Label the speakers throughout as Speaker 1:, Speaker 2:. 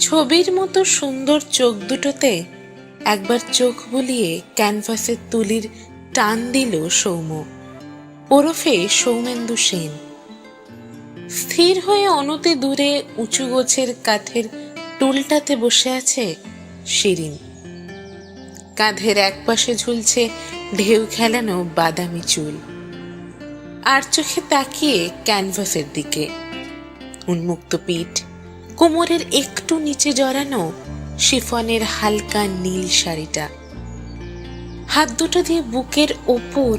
Speaker 1: ছবির মতো সুন্দর চোখ দুটোতে একবার চোখ বুলিয়ে ক্যানভাসের তুলির টান দিল সৌম্য, ওরফে সৌমেন্দু সেন। স্থির হয়ে অনতি দূরে উঁচু গোছের কাঠের টুলটাতে বসে আছে শিরিন। কাঁধের একপাশে ঝুলছে ঢেউ খেলানো বাদামি চুল, আর চোখে তাকিয়ে ক্যানভাসের দিকে। উন্মুক্ত পিঠ, কোমরের একটু নিচে জড়ানো শিফনের হালকা নীল শাড়িটা, হাত দুটো দিয়ে বুকের ওপর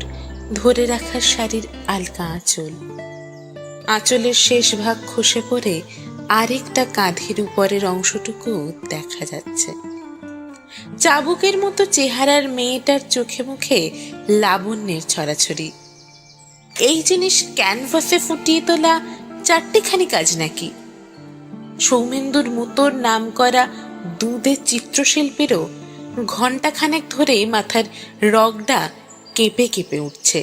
Speaker 1: ধরে রাখা শাড়ির আলকা আঁচল। আঁচলের শেষ ভাগ খসে পড়ে আরেকটা কাঁধের উপরের অংশটুকু দেখা যাচ্ছে। চাবুকের মতো চেহারার মেয়েটার চোখে মুখে লাবণ্যের ছড়াছড়ি। এই জিনিস ক্যানভাসে ফুটিয়ে তোলা চারটিখানি কাজ নাকি? সৌমেন্দুর মতো নাম করা দুধের চিত্রশিল্পীরও ঘণ্টাখানেক ধরে মাথার রগটা কেঁপে কেঁপে উঠছে।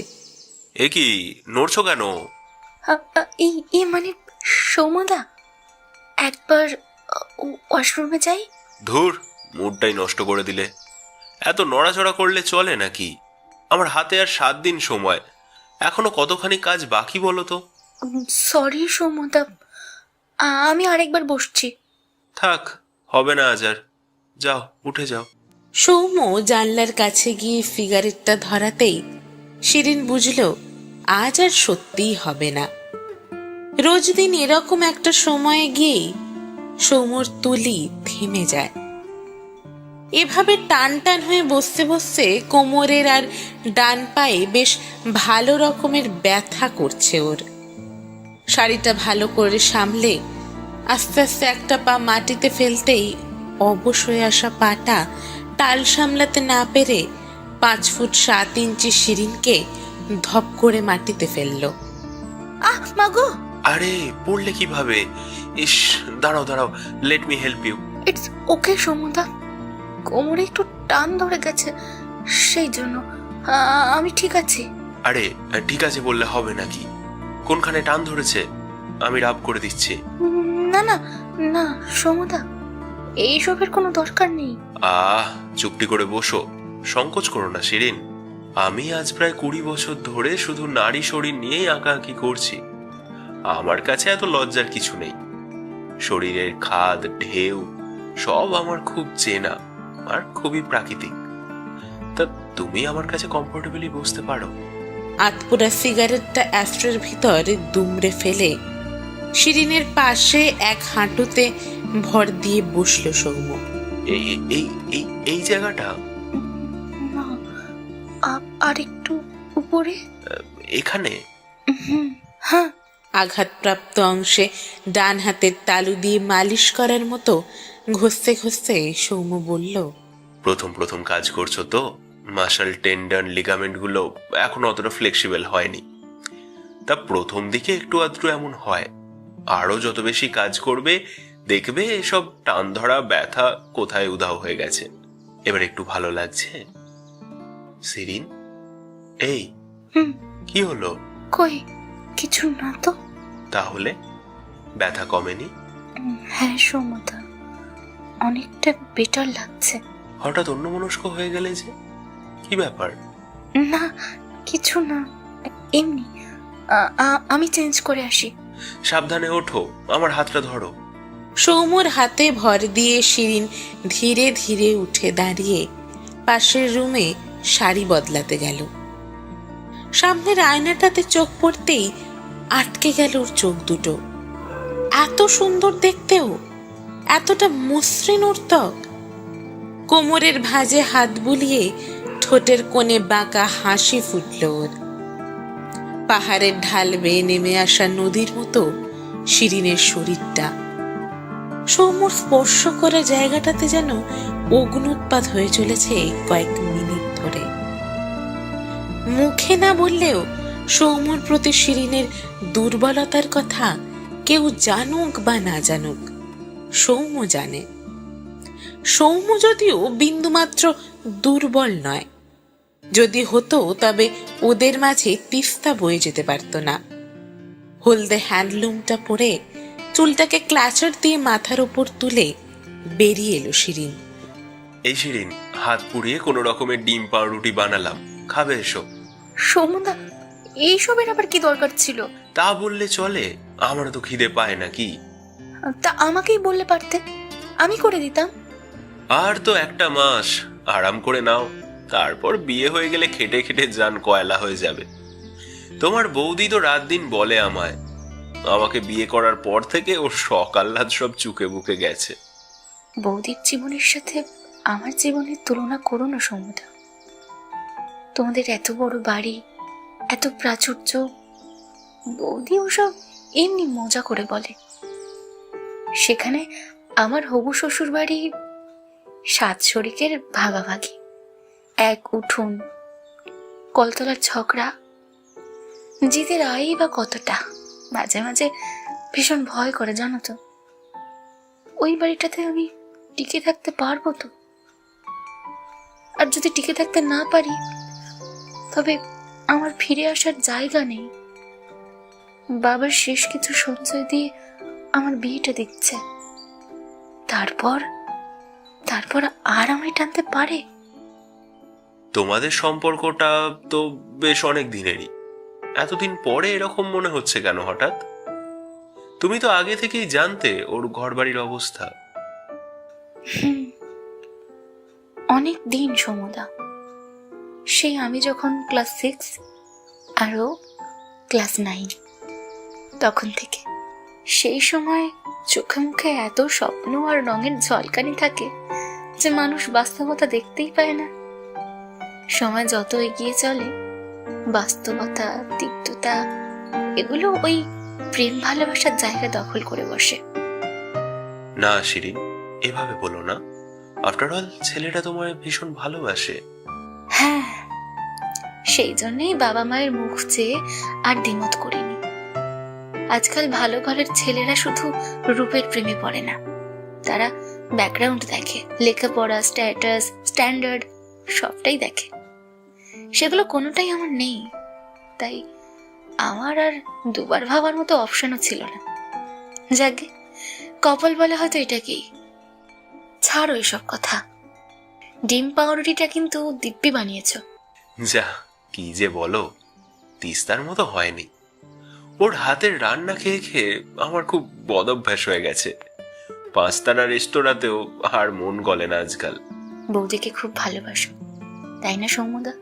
Speaker 2: এ কি নড়ছো কেন?
Speaker 3: মানে সৌমদা, একবার ওয়াশরুমে যাই।
Speaker 2: ধুর, মুডটাই নষ্ট করে দিলে। এত নড়াচড়া করলে চলে নাকি? আমার হাতে আর 7 দিন সময়, এখনো কতখানি কাজ বাকি বলো তো।
Speaker 3: সরি সৌমদা, আমি আরেকবার বসছি।
Speaker 2: থাক, হবে না আজ আর। যাও, উঠে যাও।
Speaker 1: সৌম্য জানলার কাছে গিয়ে ফিগারেটটা ধরাতেই শিরিন বুঝল আজ আর সত্যিই হবে না। রোজ দিন এরকম একটা সময়ে গিয়েই সৌম্যর তুলি থেমে যায়। এভাবে টান টান হয়ে বসতে বসতে কোমরের আর ডান পায়ে বেশ ভালো রকমের ব্যথা করছে ওর। শাড়িটা ভালো করে সামলে আস্তে আস্তে একটা পা মাটিতে ফেলতেই অবশ হয়ে আসা পাটা তাল সামলাতে না পেরে 5 ফুট 7 ইঞ্চি শিরিনকে ধপ করে মাটিতে ফেলল।
Speaker 3: মাগো!
Speaker 2: আরে, পড়লে কিভাবে? ইস, দাঁড়াও দাঁড়াও, let me help you.
Speaker 3: It's okay Soumda, কোমরে একটু টান ধরে গেছে, সেই জন্য। আমি ঠিক আছি।
Speaker 2: আরে ঠিক আছে বললে হবে নাকি? কোনখানে টান ধরেছে? আমি রাব করে দিচ্ছি।
Speaker 3: না না না সৌমদা, এইসবের কোনো দরকার নেই।
Speaker 2: চুপটি করে বসো, সংকোচ করো না শিরিন। আমি আজ প্রায় 20 বছর ধরে শুধু নারী শরীর নিয়েই আঁকাআঁকি করছি। আমার কাছে এত লজ্জার কিছু নেই। শরীরের খাদ ঢেউ সব আমার খুব চেনা আর খুবই প্রাকৃতিক। তা তুমি আমার কাছে কমফোর্টেবলি বসতে পারো।
Speaker 1: আতপুরা সিগারেটটা অ্যাস্ট্রের ভিতর দুমড়ে ফেলে শিরিনের পাশে এক হাঁটুতে ভর দিয়ে বসল সৌম্য।
Speaker 2: এই এই এই এই জায়গাটা
Speaker 3: না, আর একটু উপরে।
Speaker 2: এখানে?
Speaker 3: হ্যাঁ।
Speaker 1: আঘাতপ্রাপ্ত অংশে ডান হাতের তালু দিয়ে মালিশ করার মতো ঘষতে ঘষতে সৌম্য বলল,
Speaker 2: প্রথম প্রথম কাজ করছো তো, মাসল টেন্ডন লিগামেন্ট গুলো এখন অতটা ফ্লেক্সিবল হয়নি। তা প্রথম দিকে একটু আধটু এমন হয়। আরো যত বেশি কাজ করবে দেখবে এসব টান ধরা ব্যথা কোথায় উধাও হয়ে গেছে। এবার একটু ভালো লাগছে? শিরিন, এই কি হলো?
Speaker 3: কই কিছু না তো।
Speaker 2: তাহলে ব্যথা কমেনি?
Speaker 3: হ্যাঁ সৌমদা, অনেকটা বেটার লাগছে।
Speaker 2: হঠাৎ অন্যমনস্ক হয়ে গেলে যে, কি ব্যাপার?
Speaker 3: না কিছু না, এমনি। আমি চেঞ্জ করে আসি।
Speaker 2: সাবধানে ওঠো, আমার হাতটা ধরো।
Speaker 1: সৌম্যর হাতে ভর দিয়ে শিরিন ধীরে ধীরে উঠে দাঁড়িয়ে পাশের রুমে শাড়ি বদলাতে গেল। সামনের আয়নাটাতে চোখ পড়তেই আটকে গেল ওর চোখ দুটো। এত সুন্দর দেখতেও, এতটা মসৃণ ওর ত্বক। কোমরের ভাঁজে হাত বুলিয়ে ঠোঁটের কোণে বাঁকা হাসি ফুটল ওর। পাহাড়ের ঢাল বেয়ে নেমে আসা নদীর মতো শিরিনের শরীরটা। সৌম্যর স্পর্শ করা জায়গাটাতে যেন অগ্নুৎপাত হয়ে চলেছে কয়েক মিনিট ধরে। মুখে না বললেও সৌম্যর প্রতি শিরিনের দুর্বলতার কথা কেউ জানুক বা না জানুক, সৌম্য জানে। সৌম্য যদিও বিন্দুমাত্র দুর্বল নয়, যদি হতো তবে ওদের মাঝে তিস্তা বয়ে যেতে পারত না। হলদে হ্যান্ডলুমটা পরে চুলটাকে ক্লাচার দিয়ে মাথার উপর তুলে বেরিয়ে এলো শিরিন।
Speaker 2: এই শিরিন, হাত পুড়িয়ে কোনো রকমের ডিম পাউরুটি বানালাম, খাবে এসো।
Speaker 3: সৌমদা, এইসবের আবার কি দরকার ছিল?
Speaker 2: তা বললে চলে? আমার তো খিদে পায় না কি?
Speaker 3: তা আমাকেই বললে পারতে, আমি করে দিতাম।
Speaker 2: আর তো একটা মাস আরাম করে নাও, তারপর বিয়ে হয়ে গেলে খেটে খেটে জান কয়লা হয়ে যাবে। তোমার বৌদি তো রাত দিন বলে আমায়, আমাকে বিয়ে করার পর থেকে ওর শখ আহ্লাদ সব চুকে বুকে গেছে।
Speaker 3: বৌদির জীবনের সাথে আমার জীবনের তুলনা করো না সৌমদা। তোমাদের এত বড় বাড়ি, এত প্রাচুর্য, বৌদি ওসব এমনি মজা করে বলে। সেখানে আমার হবু শ্বশুর বাড়ি 7 শরিকের ভাগাভাগি, এক উঠোন, কলতলার ঝগড়া, জিতের আয়ই বা কতটা। মাঝে মাঝে ভীষণ ভয় করে জানো তো, ওই বাড়িটাতে আমি টিকে থাকতে পারবো তো? আর যদি টিকে থাকতে না পারি, তবে আমার ফিরে আসার জায়গা নেই। বাবার শেষ কিছু সঞ্চয় দিয়ে আমার বিয়েটা দিচ্ছে, তারপর তারপর আর আমায় টানতে পারে?
Speaker 2: তোমাদের সম্পর্কটা তো বেশ অনেক দিনেরই, এতদিন পরে এরকম মনে হচ্ছে কেন হঠাৎ? তুমি তো আগে থেকেই জানতে ওর ঘরবাড়ির অবস্থা।
Speaker 3: অনেক দিন সমুদা, সেই আমি যখন ক্লাস 6 আর ও ক্লাস 9, তখন থেকে। সেই সময় চোখে মুখে এত স্বপ্ন আর রঙের ঝলকানি থাকে যে মানুষ বাস্তবতা দেখতেই পায় না। সময় যত এগিয়ে চলে, বাস্তবতা, তিক্ততা এগুলো ওই প্রেম ভালোবাসার জায়গা দখল করে বসে।
Speaker 2: না শিরিন, এভাবে বলো না। আফটার অল ছেলেটা তোমায় ভীষণ ভালোবাসে।
Speaker 3: হ্যাঁ, সেই জন্যই বাবা মায়ের মুখ চেয়ে আর দ্বিমত করিনি। আজকাল ভালো ঘরের ছেলেরা শুধু রূপের প্রেমে পড়ে না, তারা ব্যাকগ্রাউন্ড দেখে, লেখাপড়া, স্ট্যাটাস, স্ট্যান্ডার্ড সবটাই দেখে। সেগুলো কোনোটাই আমার নেই, তাই আমার আর দুবার ভাবার মতো অপশনও ছিল না। যাকে কপাল বলে হয়তো এটাকেই। ছাড়ো এসব কথা। ডিম পাউরুটিটা কিন্তু দিব্যি বানিয়েছ।
Speaker 2: যা কি যে বলো, তিস্তার মতো হয়নি। ওর হাতের রান্না খেয়ে খেয়ে আমার খুব বদভ্যাস হয়ে গেছে। 5 তারা রেস্তোরাঁতেও আর মন গলে না আজকাল।
Speaker 3: বৌদিকে খুব ভালোবাসো, তাই না সৌমদা?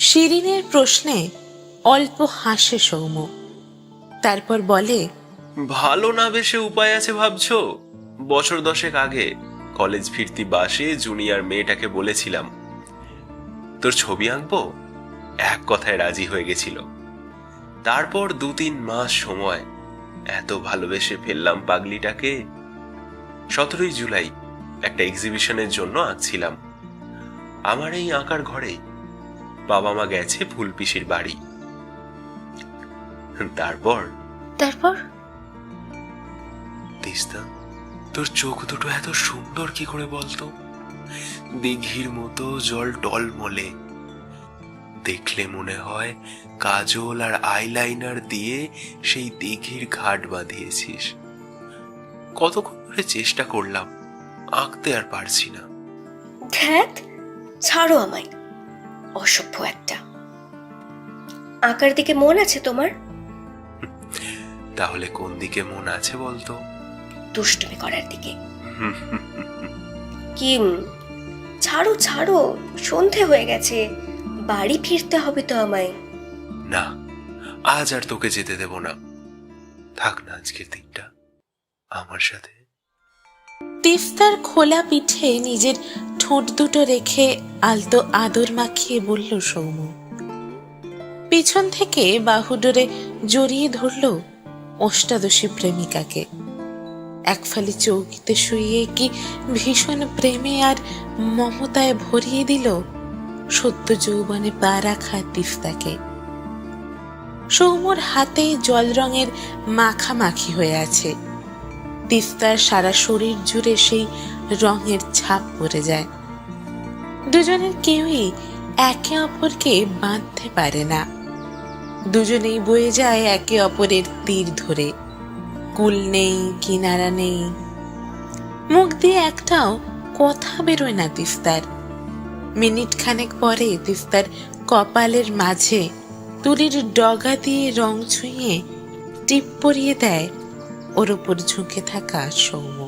Speaker 1: শিরিনের প্রশ্নে অল্প হাসে সৌম, তারপর বলে,
Speaker 2: ভালো না বেশে উপায় আছে ভাবছো? বছর 10 আগে কলেজ ফিরতি বাসে জুনিয়র মেয়েটাকে বলেছিলাম তোর ছবি আঁকবো, এক কথায় রাজি হয়ে গেছিল। তারপর 2-3 মাস সময়, এত ভালোবেসে ফেললাম পাগলিটাকে। 17 জুলাই একটা এক্সিবিশনের জন্য আঁকছিলাম। আমার এই আঁকার ঘরেই বাবা মা গেছে ফুলপিসির বাড়ি। তারপর
Speaker 3: তারপর
Speaker 2: তিস্তা, তোর চোখ দুটো এত সুন্দর কি করে বলতো? দিঘির মতো জল টলমলে, দেখলে মনে হয় কাজল আর আইলাইনার দিয়ে সেই দিঘির ঘাট বাঁধিয়েছিস। কতক্ষণ ধরে চেষ্টা করলাম, আঁকতে আর পারছি না।
Speaker 4: ধ্যাত, ছাড়ো আমায়, অসভ্য একটা। আঁকার দিকে মন আছে তোমার?
Speaker 2: তাহলে কোন দিকে মন আছে বলতো?
Speaker 4: দুষ্টুমি করার দিকে। কি, ছাড়ো ছাড়ো, সন্ধে হয়ে গেছে, বাড়ি ফিরতে হবে তো আমায়।
Speaker 2: না, আজ আর তোকে যেতে দেব না। থাক না আজকের দিনটা আমার সাথে।
Speaker 1: তিস্তার খোলা পিঠে নিজের ঠোঁট দুটো রেখে আলতো আদর মাখিয়ে বলল সৌম। পিছন থেকে বাহুডোরে জড়িয়ে ধরল অষ্টাদশী প্রেমিকাকে। একফালি চৌকিতে শুইয়ে কি ভীষণ প্রেমে আর মমতায় ভরিয়ে দিল সদ্য যৌবনে পা রাখা তিস্তাকে। সৌমর হাতে জল রঙের মাখামাখি হয়ে আছে। তিস্তার সারা শরীর জুড়ে সেই রঙের ছাপ পড়ে যায়। দুজনের কেউই একে অপরকে বাঁধতে পারে না। দুজনেই বয়ে যায় একে অপরের তীর ধরে। কুল নেই, কিনারা নেই। মুখ দিয়ে একটাও কথা বেরোয় না তিস্তার। মিনিট খানেক পরে তিস্তার কপালের মাঝে তুলির ডগা দিয়ে রং ছুঁয়ে টিপ পরিয়ে দেয় ওর ওপর ঝুঁকে থাকা সৌম্য।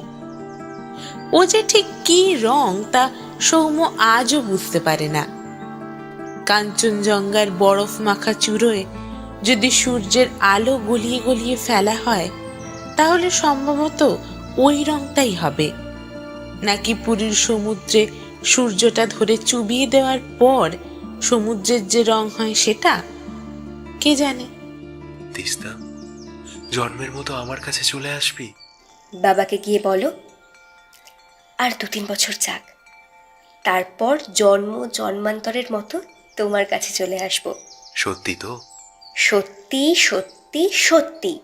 Speaker 1: ও যে ঠিক কি রং তা সৌম্য আজও বুঝতে পারে না। কাঞ্চনজঙ্ঘার বরফ মাখা চূড়োয় যদি সূর্যের আলো গলিয়ে গলিয়ে ফেলা হয় তাহলে সম্ভবত ওই রংটাই হবে, নাকি পুরীর সমুদ্রে সূর্যটা ধরে চুবিয়ে দেওয়ার পর সমুদ্রের যে রং হয় সেটা, কে জানে।
Speaker 2: তিস্তা, জন্মের মতো আমার কাছে চলে আসবি?
Speaker 4: বাবাকে গিয়ে বলো আর 2-3 বছর যাক, তারপর জন্ম জন্মান্তরের মতো তোমার কাছে চলে আসবো।
Speaker 2: সত্যি তো?
Speaker 4: সত্যি সত্যি সত্যি।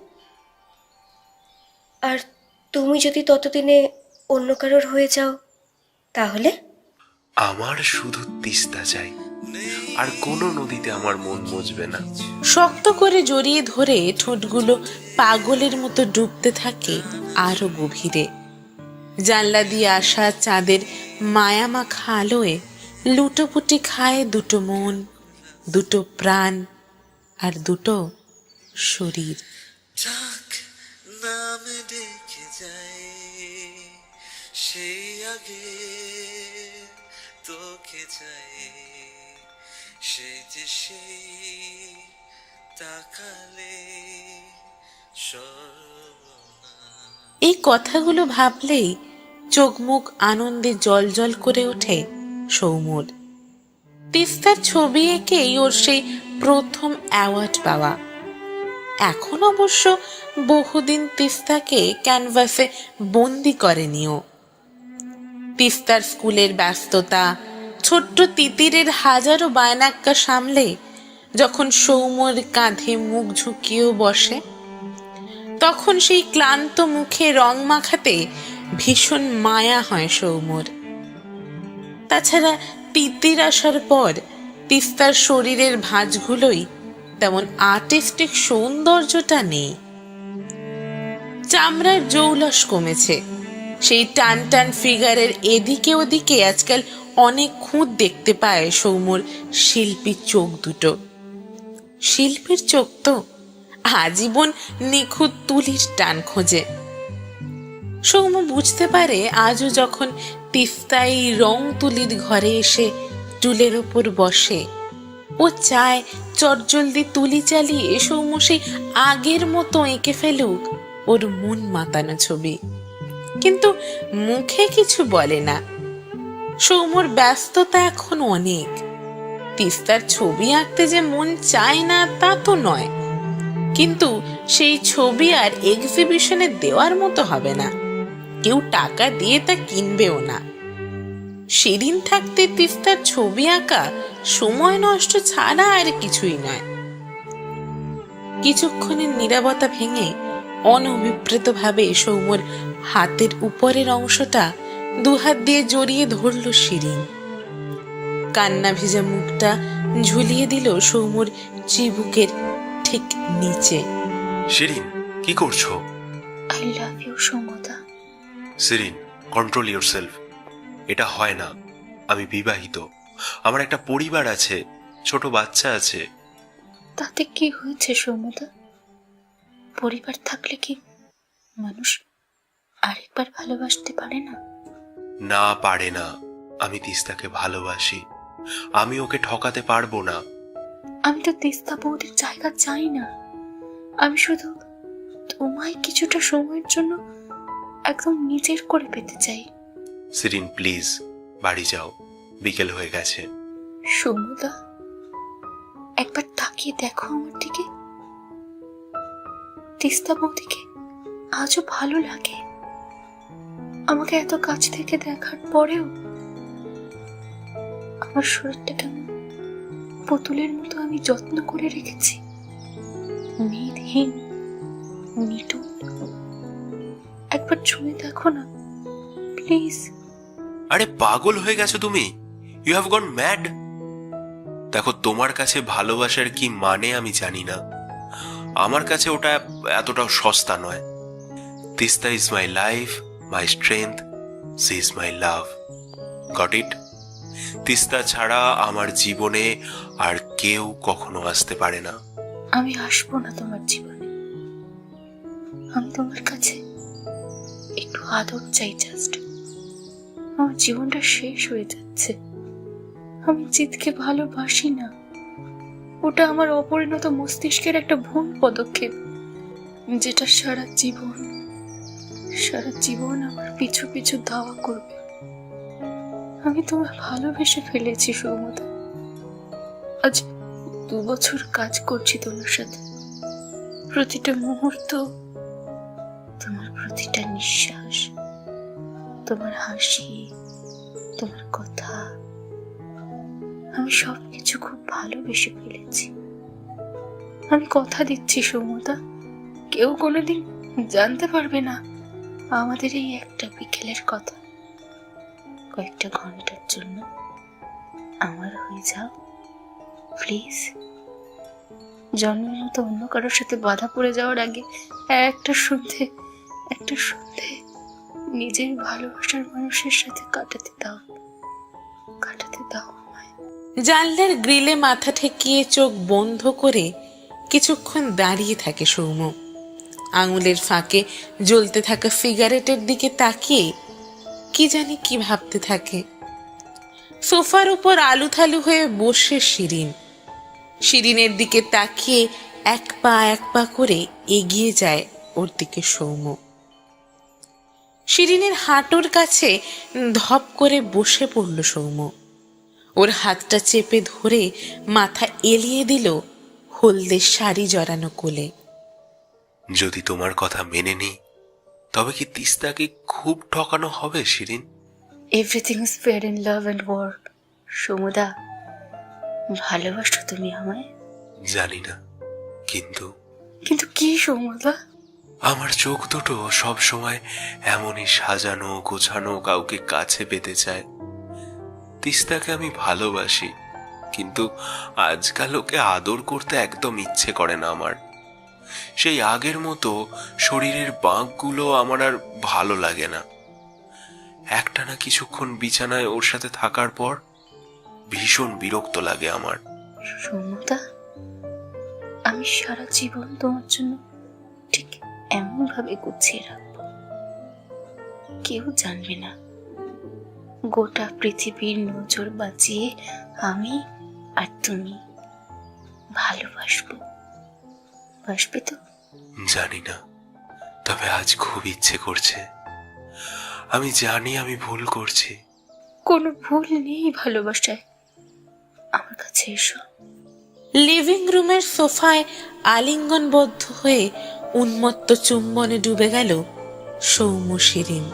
Speaker 4: আর তুমি যদি ততদিনে অন্য কারোর হয়ে যাও তাহলে?
Speaker 2: আমার শুধু তিস্তা চাই, আর কোনো নদীতে আমার মন মজবে না।
Speaker 1: শক্ত করে জড়িয়ে ধরে ঠোঁটগুলো পাগলের মতো ডুবতে থাকে আরো গভীরে। জানলা দিয়ে আসা চাঁদের মায়ামাখা আলোয় লুটোপুটি খায় দুটো মন, দুটো প্রাণ আর দুটো শরীর।
Speaker 5: যাক নাম ডেকে যায় সেই আগে তোকে যায় সে যে সেই তাকালে
Speaker 1: এই কথাগুলো ভাবলেই চোখ মুখ আনন্দে জল করে ওঠে সৌম্যর। তিস্তার ছবি এঁকেই ওর সেই প্রথম অ্যাওয়ার্ড পাওয়া। এখন অবশ্য বহুদিন তিস্তাকে ক্যানভাসে বন্দি করেনিও। তিস্তার স্কুলের ব্যস্ততা, ছোট্ট তিতিরের হাজারো বায়নাক্কা সামলে যখন সৌম্যর কাঁধে মুখ ঝুঁকিয়েও বসে, তখন সেই ক্লান্ত মুখে রং মাখাতে ভীষণ মায়া হয় সৌম্যর। তাছাড়া তিতির আসার পর তিস্তার শরীরের ভাঁজগুলোই তেমন আর্টিস্টিক সৌন্দর্যটা নেই। চামড়ার জৌলস কমেছে, সেই টান টান ফিগারের এদিকে ওদিকে আজকাল অনেক খুঁত দেখতে পায় সৌম্যর শিল্পী চোখ দুটো। শিল্পীর চোখ তো আজীবন নিখুঁত তুলির টান খোঁজে। সৌম্য বুঝতে পারে আজও যখন তিস্তাই রং তুলির ঘরে এসে টুলের ওপর বসে, ও চায় চটজলদি তুলি চালিয়ে সৌম্য সেই আগের মতো এঁকে ফেলুক ওর মন মাতানো ছবি, কিন্তু মুখে কিছু বলে না। সৌম্যর ব্যস্ততা এখন অনেক। তিস্তার ছবি আঁকতে যে মন চায় না তা তো নয়, কিন্তু সেই ছবি আর এক্সিবিশনে দেওয়ার মতো হবে না, কেউ টাকা দিয়ে তা কিনবেও না। সেদিন থাকতে তিস্তার ছবি আঁকা সময় নষ্ট ছাড়া আর কিছুই নয়। কিছুক্ষণের নীরবতা ভেঙে অনভিপ্রেত ভাবে সৌম্যর হাতের উপরের অংশটা দুহাত দিয়ে জড়িয়ে ধরল শিরিন। কান্না ভেজা মুখটা ঝুলিয়ে দিল সৌম্যর চিবুকের ঠিক নিচে।
Speaker 2: শিরিন, কি করছো?
Speaker 3: I love you Soumyada.
Speaker 2: Shirin, control yourself. এটা হয় না। আমি বিবাহিত, আমার একটা পরিবার আছে, ছোট বাচ্চা আছে।
Speaker 3: তাতে কি হয়েছে সৌম্যদা? পরিবার থাকলে কি মানুষ আরেকবার ভালোবাসতে পারে না?
Speaker 2: না, পারে না। আমি তিস্তাকে ভালোবাসি, আমি ওকে ঠকাতে পারবো না।
Speaker 3: আমি তো তিস্তা বৌদির জায়গা চাই না, আমি শুধু তোমায় কিছুটা সময়ের জন্য একদম নিজের করে পেতে চাই।
Speaker 2: শিরিন প্লিজ, বাড়ি যাও, বিকেল হয়ে গেছে।
Speaker 3: সৌম্যদা, একবার তাকিয়ে দেখো আমার দিকে। তিস্তা বৌদিকে আজও ভালো লাগে আমাকে এত কাছ থেকে দেখার পরেও। আমার শরীরটা কেমন পুতুলের মতো আমি যত্ন করে রেখেছি, মেদহীন, নিটুল। একবার ছুঁয়ে দেখো না প্লিজ।
Speaker 2: আরে পাগল হয়ে গেছো তুমি? You have gone mad. দেখো, তোমার কাছে ভালোবাসার কি মানে আমি জানি না, আমার কাছে ওটা এতটাও সস্তা নয়। Teesta is my life, my strength, she is my love. Got it? Teesta ছাড়া আমার জীবনে আর কেউ কখনো আসতে পারে না।
Speaker 3: আমি আসবো না তোমার জীবনে। আমি তোমার কাছে একটু আদর চাই জাস্ট। আমার জীবনটা শেষ হয়ে যাচ্ছে। আমি জিতকে ভালোবাসি না। ওটা আমার অপরিণত মস্তিষ্কের একটা ভুল পদক্ষেপ, যেটা সারা জীবন আমার পিছু পিছু ধাওয়া করবে। আমি তোমায় ভালোবেসে ফেলেছি সৌমদা। আজ 2 বছর কাজ করছি তোমার সাথে। প্রতিটা মুহূর্ত, তোমার প্রতিটা নিঃশ্বাস, তোমার হাসি, তোমার কথা, আমি সবকিছু খুব ভালোবেসে ফেলেছি। আমি কথা দিচ্ছি সৌমদা, কেউ কোনোদিন জানতে পারবে না আমাদের এই একটা বিকেলের কথা। কয়েকটা ঘন্টার জন্য আমার হয়ে যাও প্লিজ। জন্মের মতো অন্য কারোর সাথে বাধা পড়ে যাওয়ার আগে একটা সন্ধে নিজের ভালোবাসার মানুষের সাথে কাটাতে দাও আমায়।
Speaker 1: জানলার গ্রিলে মাথা ঠেকিয়ে চোখ বন্ধ করে কিছুক্ষণ দাঁড়িয়ে থাকে সৌম্য। আঙুলের ফাঁকে জ্বলতে থাকা সিগারেটের দিকে তাকিয়ে কি জানি কি ভাবতে থাকে। সোফার উপর আলুথালু হয়ে বসে শিরিনের দিকে তাকিয়ে এক পা করে এগিয়ে যায় ওর দিকে সৌম্য। শিরিনের হাঁটুর কাছে ধপ করে বসে পড়ল সৌম্য। ওর হাতটা চেপে ধরে মাথা এলিয়ে দিল হলদে শাড়ি জড়ানো কোলে।
Speaker 2: যদি তোমার কথা মেনে নিই, তবে কি তিস্তাকে খুব ঠকানো হবে Shirin?
Speaker 3: Everything is fair in love and war. Somuda, ভালোবাসো তুমি আমায়?
Speaker 2: জানি না, কিন্তু
Speaker 3: কি সমুদা?
Speaker 2: আমার চোখ দুটো সব সময় এমনই সাজানো গোছানো কাউকে কাছে পেতে চায়। তিস্তাকে আমি ভালোবাসি, কিন্তু আজকাল ওকে আদর করতে একদম ইচ্ছে করে না আমার। সেই আগের মতো শরীরের বাঁকগুলো আমার আর ভালো লাগে না। একটানা কিছুক্ষণ বিছানায় ওর সাথে থাকার পর ভীষণ বিরক্ত লাগে আমার।
Speaker 3: সমুদা, আমি সারা জীবন তোমার জন্য ঠিক এমন ভাবে গুছিয়ে রাখবো, কেউ জানবে না। গোটা পৃথিবীর নজর বাঁচিয়ে আমি আর তুমি বাসবে তো?
Speaker 2: জানি না, তবে আজ খুব ইচ্ছে করছে। আমি জানি আমি ভুল করছি।
Speaker 3: কোনো ভুল নেই ভালোবাসায়। আমার কাছে এসো।
Speaker 1: লিভিং রুমের সোফায় আলিঙ্গনবদ্ধ হয়ে উন্মত্ত চুম্বনে ডুবে গেল সৌম্য শিরিন।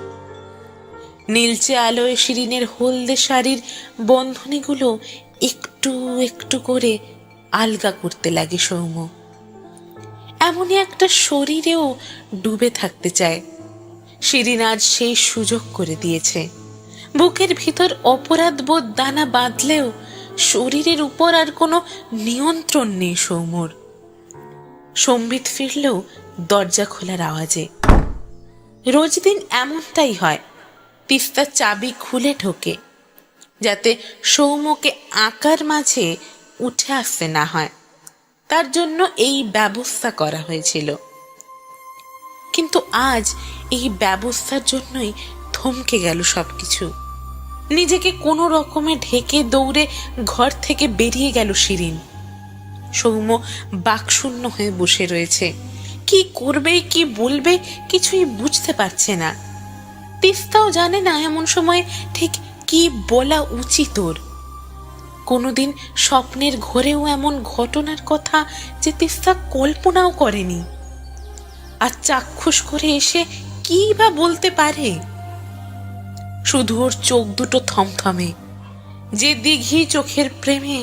Speaker 1: নীলচে আলোয় শিরিনের হলদে শাড়ির বন্ধনীগুলো একটু একটু করে আলগা করতে লাগে সৌম্য। এমনই একটা শরীরেও ডুবে থাকতে চায়। শিরিন আজ সেই সুযোগ করে দিয়েছে। বুকের ভিতর অপরাধ বোধ দানা বাঁধলেও শরীরের উপর আর কোনো নিয়ন্ত্রণ নেই সৌম্যর। সম্বিত ফিরলেও দরজা খোলার আওয়াজে। রোজ দিন এমনটাই হয়। তিস্তা চাবি খুলে ঢোকে, যাতে সৌম্যকে আঁকার মাঝে উঠে আসতে না হয়। তার জন্য এই ব্যবস্থা করা হয়েছিল, কিন্তু আজ এই ব্যবস্থার জন্যই থমকে গেল সবকিছু। নিজেকে কোনো রকমে ঢেকে দৌড়ে ঘর থেকে বেরিয়ে গেল শিরিন। সৌম্য বাকশূন্য হয়ে বসে রয়েছে। কি করবে কি বলবে কিছুই বুঝতে পারছে না। তিস্তাও জানে না এমন সময় ঠিক কি বলা উচিত ওর। কোনোদিন স্বপ্নের ঘোরেও এমন ঘটনার কথা যে তিস্তা কল্পনাও করেনি। আর চাক্ষুষ করে এসে কি বা বলতে পারে? শুধু ওর চোখ দুটো থমথমে। যে দিঘি চোখের প্রেমে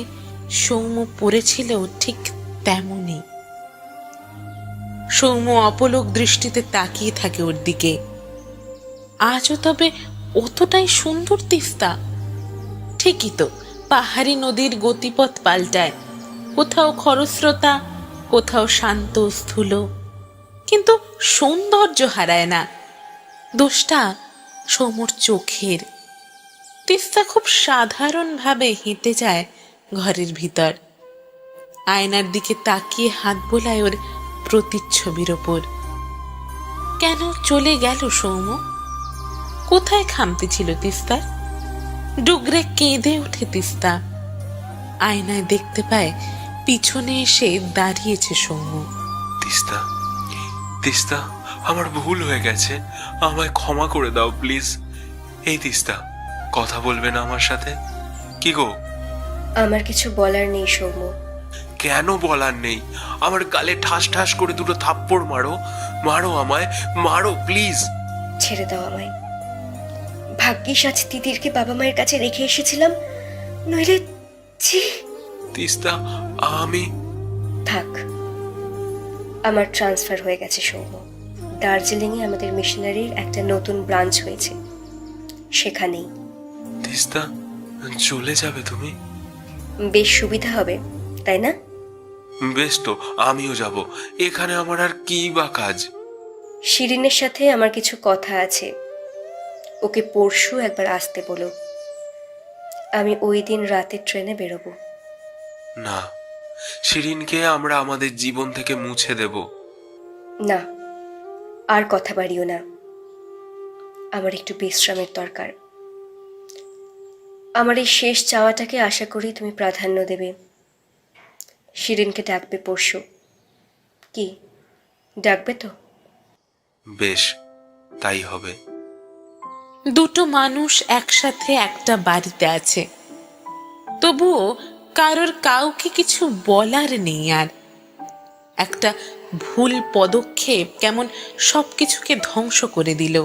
Speaker 1: সৌম্য পড়েছিল ঠিক তেমনি। সৌম্য অপলক দৃষ্টিতে তাকিয়ে থাকে ওর দিকে। আজও তবে অতটাই সুন্দর তিস্তা? ঠিকই তো, পাহাড়ি নদীর গতিপথ পাল্টায়, কোথাও খরস্রোতা, কোথাও শান্ত স্থূল, কিন্তু সৌন্দর্য হারায় না। দোষটা সৌম্যর চোখের। তিস্তা খুব সাধারণভাবে হেঁটে যায় ঘরের ভিতর, আয়নার দিকে তাকিয়ে হাত বোলায় ওর প্রতিচ্ছবির ওপর। কেন চলে গেল সৌম্য? কোথায় খামতি ছিল তিস্তার? ডুগরে কেঁদে ওঠে তিস্তা। আয়নায় দেখতে পায় পিছনে এসে দাঁড়িয়েছে সৌম্য।
Speaker 2: তিস্তা, তিস্তা, আমার ভুল হয়ে গেছে, আমায় ক্ষমা করে দাও প্লিজ। এই তিস্তা, কথা বলবে না আমার সাথে? কি গো?
Speaker 4: আমার কিছু বলার নেই সৌম্য।
Speaker 2: কেন বলার নেই? আমার গালে ঠাস ঠাস করে দুটো থাপ্পড় মারো, মারো আমায়, মারো প্লিজ।
Speaker 4: ছেড়ে দাও আমায়। ভাগ্যিস আজ তিতিরকে বাবা মায়ের কাছে রেখে এসেছিলাম, নইলে ছি।
Speaker 2: তিস্তা, আমি
Speaker 4: থাক, আমার ট্রান্সফার হয়ে গেছে সৌম্য। দার্জিলিংয়ে আমাদের মিশনারির একটা নতুন ব্রাঞ্চ হয়েছে, সেখানেই।
Speaker 2: তিস্তা, চলে যাবে তুমি?
Speaker 4: বেশ সুবিধা হবে, তাই না?
Speaker 2: বেশ তো, আমিও যাব। এখানে আমার আর কি বা কাজ?
Speaker 4: শিরিনের সাথে আমার কিছু কথা আছে, ওকে পরশু একবার আসতে বলো। আমি ওই দিন রাতে ট্রেনে বেরোবো।
Speaker 2: না, শিরিনকে আমরা আমাদের জীবন থেকে মুছে দেব।
Speaker 4: না, আর কথা বাড়িও না। আমার একটু বিশ্রামের দরকার। আমার এই শেষ চাওয়াটাকে আশা করি তুমি প্রাধান্য দেবে। শিরিনকে ডাকবে পরশু। কি ডাকবে তো?
Speaker 2: বেশ, তাই হবে।
Speaker 1: দুটো মানুষ একসাথে একটা বাড়িতে আছে, তবুও কারোর কাউকে কিছু বলার নেই। আর একটা ভুল পদক্ষেপ কেমন সবকিছুকে ধ্বংস করে দিল।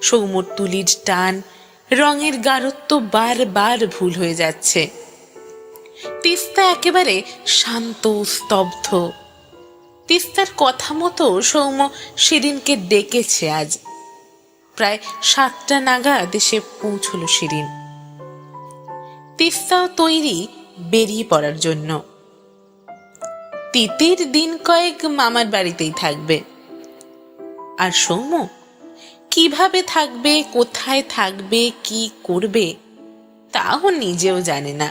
Speaker 1: সৌম্যর তুলির টান, রঙের গাঢ়ত্ব বারবার ভুল হয়ে যাচ্ছে। তিস্তা একেবারে শান্ত, স্তব্ধ। তিস্তার কথা মতো সৌম্য শিরিনকে ডেকেছে আজ। প্রায় 7টা নাগাদ এসে পৌঁছলো শিরিন। তিস্তাও তৈরি বেরিয়ে পড়ার জন্য। তিতির দিন কয়েক মামার বাড়িতেই থাকবে, আর সৌম্য কিভাবে থাকবে, কোথায় থাকবে, কি করবে তাও নিজেও জানে না।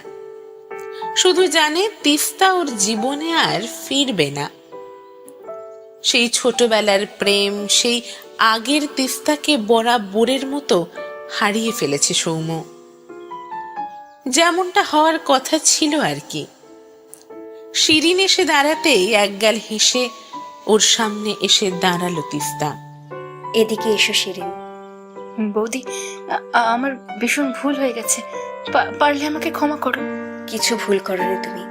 Speaker 1: শুধু জানে তিস্তা ওর জীবনে আর ফিরবে না। সেই ছোটবেলার প্রেম, সেই আগের তিস্তাকে বরাবরের মতো হারিয়ে ফেলেছে সৌম্য। যেমনটা হওয়ার কথা ছিল আর কি। শিরিন এসে দাঁড়াতেই একগাল হেসে ওর সামনে এসে দাঁড়ালো তিস্তা।
Speaker 4: এদিকে এসো শিরিন।
Speaker 3: বৌদি, আমার ভীষণ ভুল হয়ে গেছে, পারলে আমাকে ক্ষমা করো।
Speaker 4: কিছু ভুল করনি তুমি।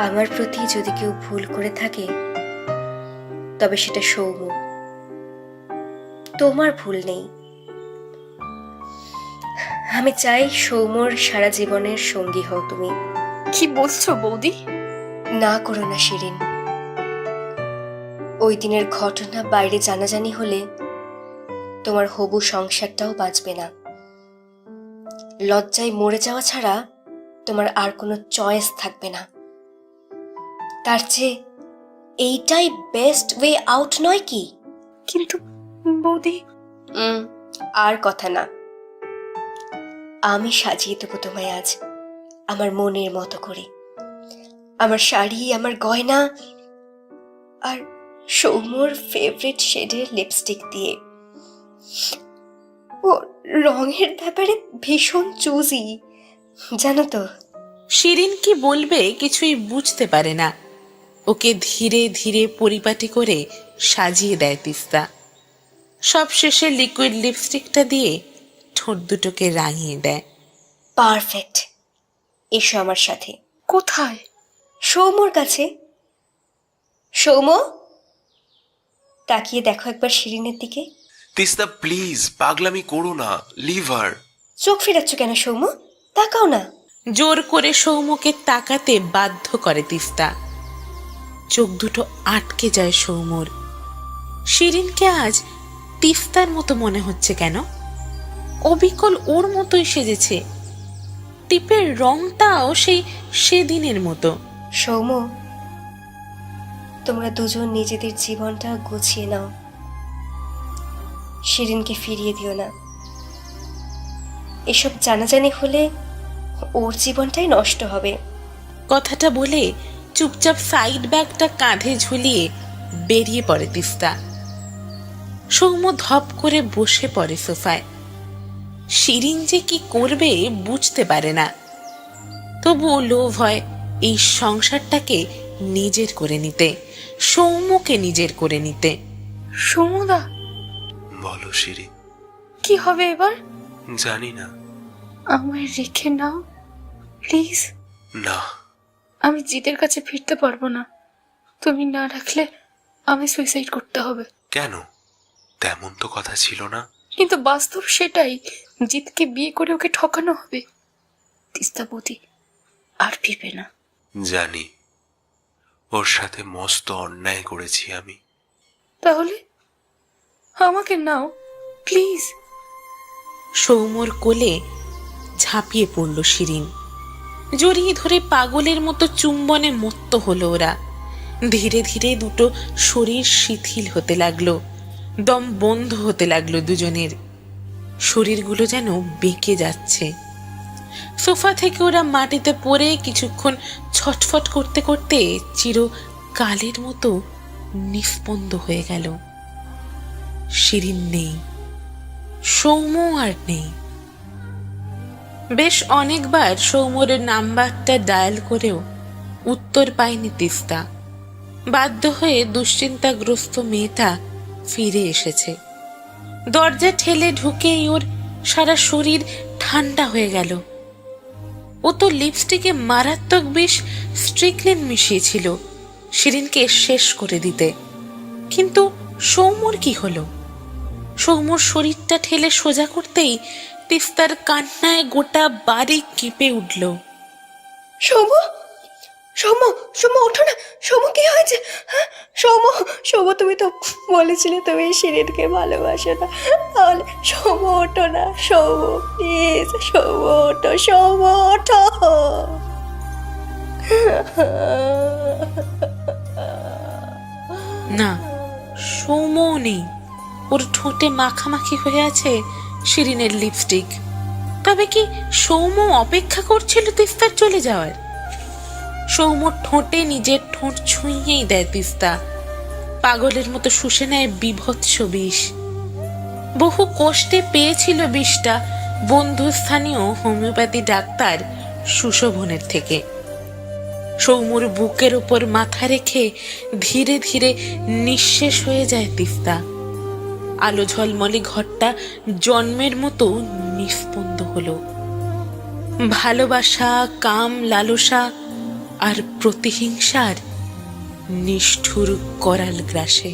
Speaker 4: আমার প্রতি যদি কেউ ভুল করে থাকে তবে সেটা সৌম্য, তোমার ভুল নেই। আমি চাই সৌম্যর সারা জীবনের সঙ্গী হও তুমি।
Speaker 3: কি বলছো বৌদি?
Speaker 4: না করো না শিরিন। ওই দিনের ঘটনা বাইরে জানাজানি হলে তোমার হবু সংসারটাও বাঁচবে না। লজ্জায় মরে যাওয়া ছাড়া তোমার আর কোনো চয়েস থাকবে না। তার চেয়ে এইটাই বেস্ট ওয়ে আউট নয় কি?
Speaker 3: কিন্তু বৌদি,
Speaker 4: আর কথা না। আমি সাজিয়ে দেবো তোমায় আজ আমার মনের মতো করে। আমার শাড়ি, আমার গয়না, আর সৌম্যর ফেভারিট শেডের লিপস্টিক দিয়ে। ও রঙের ব্যাপারে ভীষণ চুজি, জানো তো।
Speaker 1: শিরিন কি বলবে কিছুই বুঝতে পারে না। ওকে ধীরে ধীরে পরিপাটি করে সাজিয়ে দেয় তিস্তা। সব শেষে লিকুইড লিপস্টিকটা দিয়ে ঠোঁট দুটোকে রাঙিয়ে দেয়।
Speaker 4: পারফেক্ট। এসো আমার সাথে।
Speaker 3: কোথায়?
Speaker 4: সৌম্যর কাছে। সৌম্য, তাকিয়ে দেখো একবার শিরিনের দিকে।
Speaker 2: তিস্তা প্লিজ, পাগলামি করো না, লিভ হার।
Speaker 4: চোখ ফেরাচ্ছ কেন সৌম্য? তাকাও না।
Speaker 1: জোর করে সৌম্যকে তাকাতে বাধ্য করে তিস্তা। চোখ দুটো আটকে যায় সৌম্যর। শিরিনকে আজ তিস্তার মতো মনে হচ্ছে কেন? অবিকল ওর মতোই সেজেছে। টিপের রংটাও সেই সেদিনের মতো।
Speaker 4: সৌম্য, তোমরা দুজন নিজেদের জীবনটা গুছিয়ে নাও। শিরিনকে ফিরিয়ে দিও না। এসব জানাজানি হলে ওর জীবনটাই নষ্ট হবে।
Speaker 1: কথাটা বলে চুপচাপ সাইড ব্যাগটা কাঁধে ঝুলিয়ে বেরিয়ে পড়ে তিস্তা। সৌম্য ধপ করে বসে পড়ে সোফায়। শিরিন যে কি করবে বুঝতে পারে না, তবুও লোভ হয় এই সংসারটাকে নিজের করে নিতে, সৌম্যকে নিজের করে নিতে।
Speaker 3: সমুদা,
Speaker 2: বলো শিরি।
Speaker 3: কি হবে এবার?
Speaker 2: জানি না।
Speaker 3: আমায় রেখে নাও প্লিজ।
Speaker 2: না,
Speaker 3: আমি জিতের কাছে ফিরতে পারবো না। তুমি না রাখলে আমি সুইসাইড করতে হবে।
Speaker 2: কেন? তেমন তো কথা ছিল না।
Speaker 3: কিন্তু বাস্তব সেটাই, জিতকে বিয়ে করে ওকে ঠকানো হবে। তিস্তা বৌদি আর ফিরবে না।
Speaker 2: জানি, ওর সাথে মস্ত অন্যায় করেছি আমি।
Speaker 3: তাহলে আমাকে নাও প্লিজ।
Speaker 1: সৌম্যর কোলে ঝাঁপিয়ে পড়ল শিরিন। জড়িয়ে ধরে পাগলের মতো চুম্বনে মত্ত হলো ওরা। ধীরে ধীরে দুটো শরীর শিথিল হতে লাগলো, দম বন্ধ হতে লাগলো দুজনের। শরীরগুলো যেন বেঁকে যাচ্ছে। সোফা থেকে ওরা মাটিতে পড়ে কিছুক্ষণ ছটফট করতে করতে চিরকালের মতো নিস্পন্দ হয়ে গেল। শিরিন নেই, সৌম্য আর নেই। বেশ অনেকবার সৌম্যর নাম্বারটা ডায়াল করেও উত্তর পায়নি তিস্তা। বাধ্য হয়ে দুশ্চিন্তাগ্রস্ত মেয়েটা ফিরে এসেছে। দরজা ঠেলে ঢুকেই ওর সারা শরীর ঠান্ডা হয়ে গেল। ও তো লিপস্টিকে মারাত্মক বিষ স্ট্রিকলিন মিশিয়েছিল শিরিনকে শেষ করে দিতে। কিন্তু সৌম্যর কি হলো? সৌম্যর শরীরটা ঠেলে সোজা করতেই তিস্তার কান্নায় গোটা বাড়ি কেঁপে উঠল।
Speaker 4: সৌম্য, সৌম্য, সৌম্য ওঠো না। সৌম্য কি হয়েছে? হ্যাঁ সৌম্য, সৌম্য তুমি তো বলেছিলে তুমি শিরিনকে ভালোবাসো না। তাহলে সৌম্য ওঠো না। সৌম্য প্লিজ, সৌম্য ওঠো, সৌম্য ওঠো।
Speaker 1: না, সৌম্যও নেই। ওর ঠোঁটে মাখামাখি হয়ে আছে শিরিনের লিপস্টিক। তবে কি সৌম্য অপেক্ষা করছিল তিস্তার চলে যাওয়ার? সৌম্য ঠোঁটে নিজের ঠোঁট ছুঁয়েই দেয় তিস্তা। পাগলের মতো শুষে নেয় বীভৎস বিষ। বহু কষ্টে পেয়েছিল বিষটা বন্ধুস্থানীয় হোমিওপ্যাথি ডাক্তার সুশোভনের থেকে। সৌম্যর বুকের উপর মাথা রেখে ধীরে ধীরে নিঃশেষ হয়ে যায় তিস্তা। আলো ঝলমলে ঘরটা জন্মের মতো নিস্পন্দ হলো। ভালোবাসা, কাম, লালসা আর প্রতিহিংসার নিষ্ঠুর করাল গ্রাসে।